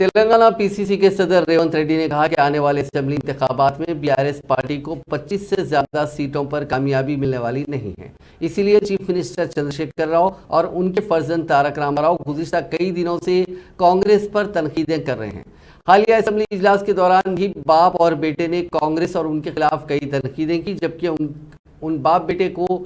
Telangana PCC के सदर रेवंत रेड्डी ने कहा कि आने वाले असेंबली इंतखाबात में बीआरएस पार्टी को 25 से ज्यादा सीटों पर कामयाबी मिलने वाली नहीं है। इसीलिए चीफ मिनिस्टर चंद्रशेखर राव और उनके फर्जंद तारक रामाराव गुज़िश्ता कई दिनों से कांग्रेस पर तनकीदें कर रहे हैं। हालिया असेंबली इजलास के दौरान भी बाप और बेटे ने कांग्रेस और उनके खिलाफ कई तनकीदें की, जबकि उन बाप बेटे को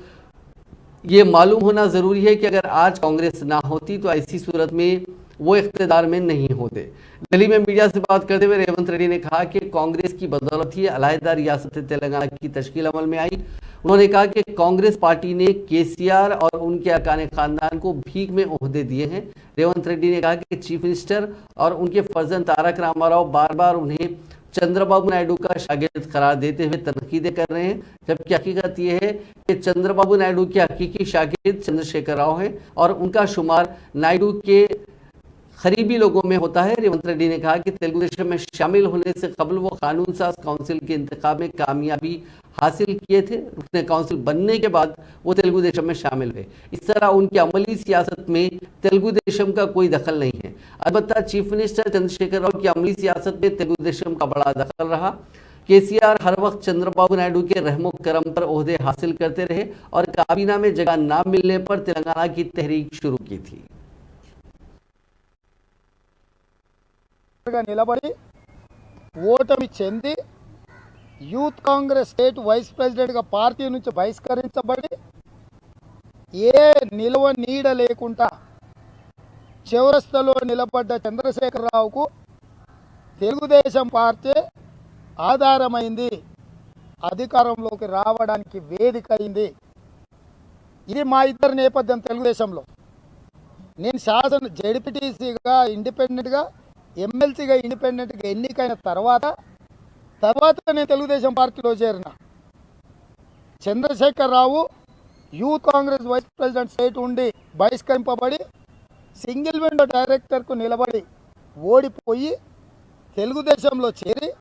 ये मालूम होना जरूरी है कि अगर आज कांग्रेस ना होती तो ऐसी सूरत में वो इख्तिदार में नहीं होते। दिल्ली में मीडिया से बात करते हुए रेवंत रेड्डी ने कहा कि कांग्रेस की बदौलत ही अलहदा रियासत तेलंगाना की तश्कील अमल में आई। उन्होंने कहा कि कांग्रेस पार्टी ने केसीआर और उनके अरकान खानदान को भीख में ओहदे दिए हैं। रेवंत रेड्डी ने कहा कि चीफ मिनिस्टर और उनके फर्जंद तारक रामाराव बार बार उन्हें चंद्रबाबू नायडू का शागिर्द करार देते हुए तनकीदें कर रहे हैं, जबकि हकीकत यह है कि चंद्रबाबू नायडू के हकीकी शागिर्द चंद्रशेखर राव हैं और उनका शुमार नायडू के करीबी लोगों में होता है। रेवंत रेड्डी ने कहा कि तेलुगु देशम में शामिल होने से कबल वो कानून साज काउंसिल के इंतखाब में कामयाबी हासिल किए थे। रुकने काउंसिल बनने के बाद वो तेलुगु देशम में शामिल हुए। इस तरह उनकी अमली सियासत में तेलुगु देशम का कोई दखल नहीं है। अलबत्ता चीफ मिनिस्टर चंद्रशेखर राव की अमली सियासत में तेलुगु देशम का बड़ा दखल रहा। केसीआर हर वक्त चंद्रबाबू नायडू के रहमो करम पर ओहदे हासिल करते रहे और काबीना में जगह ना मिलने पर तेलंगाना की तहरीक शुरू की थी। నిలబడి ఓటమి చెంది యూత్ కాంగ్రెస్ స్టేట్ వైస్ ప్రెసిడెంట్గా పార్టీ నుంచి బహిష్కరించబడి ఏ నిలవ నీడ లేకుండా చివరస్తలో నిలబడ్డ చంద్రశేఖరరావుకు తెలుగుదేశం పార్టీ ఆధారమైంది, అధికారంలోకి రావడానికి వేదిక అయింది। ఇది మా ఇద్దరి నేపథ్యం తెలుగుదేశంలో। నేను శాసన జెడ్పీటీసీగా ఇండిపెండెంట్గా ఎమ్మెల్సీగా ఇండిపెండెంట్గా ఎన్నికైన తర్వాత నేను తెలుగుదేశం పార్టీలో చేరిన। Chandrasekhara Rao youth Congress vice president state ఉండి బహిష్కరింపబడి సింగిల్ విండో డైరెక్టర్కు నిలబడి ఓడిపోయి తెలుగుదేశంలో చేరి